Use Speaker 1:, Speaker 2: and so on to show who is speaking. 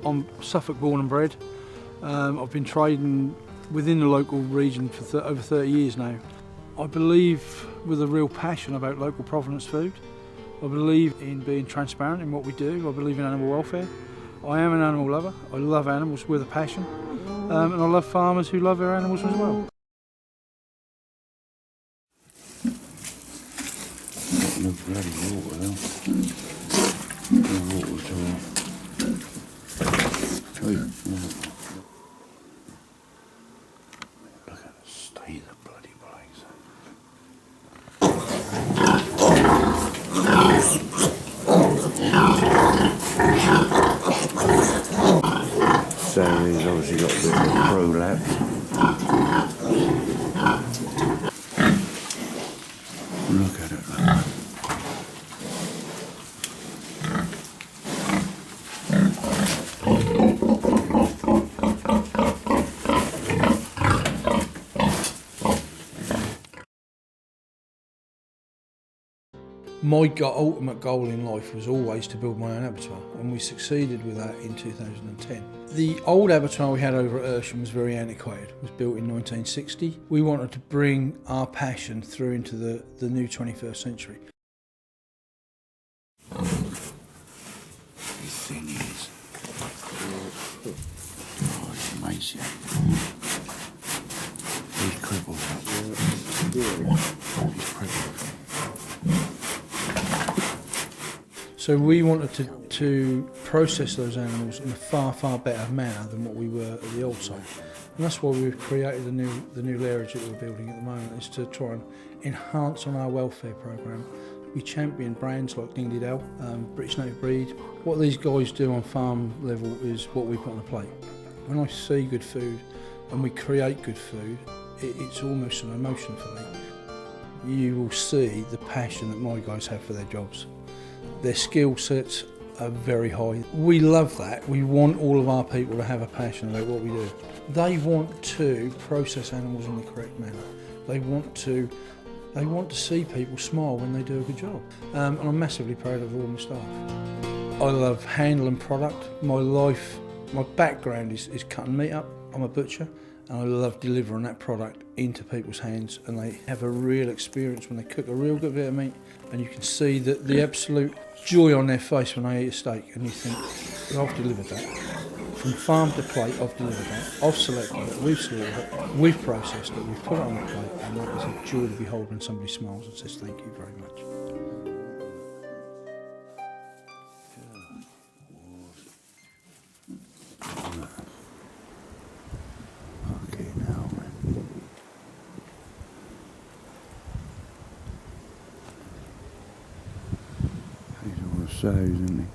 Speaker 1: I'm Suffolk born and bred. I've been trading within the local region for over 30 years now. I believe with a real passion about local provenance food. I believe in being transparent in what we do. I believe in animal welfare. I am an animal lover. I love animals with a passion. And I love farmers who love their animals as well.
Speaker 2: No bloody water though. No water at all. Look at the state of the bloody place. Sammy's obviously got a bit of a prolapse. Look at it.
Speaker 1: My ultimate goal in life was always to build my own abattoir, and we succeeded with that in 2010. The old abattoir we had over at Ersham was very antiquated. It was built in 1960. We wanted to bring our passion through into the new 21st century.
Speaker 2: These thingies. Oh, it's amazing. He's crippled up. He's crippled.
Speaker 1: So we wanted to process those animals in a far, far better manner than what we were at the old site. And that's why we've created the new lairage that we're building at the moment, is to try and enhance on our welfare programme. We champion brands like Dingley Dell, British Native Breed. What these guys do on farm level is what we put on the plate. When I see good food and we create good food, it's almost an emotion for me. You will see the passion that my guys have for their jobs. Their skill sets are very high. We love that. We want all of our people to have a passion about what we do. They want to process animals in the correct manner. They want to see people smile when they do a good job. And I'm massively proud of all my staff. I love handling product. My background is cutting meat up. I'm a butcher, and I love delivering that product into people's hands, and they have a real experience when they cook a real good bit of meat, and you can see the absolute joy on their face when they eat a steak, and you think, well, I've delivered that. From farm to plate, I've delivered that. I've selected it, we've slaughtered it, we've processed it, we've put it on the plate, and that is a joy to behold when somebody smiles and says thank you very much.
Speaker 2: Okay, now, man. He's all sows, isn't he?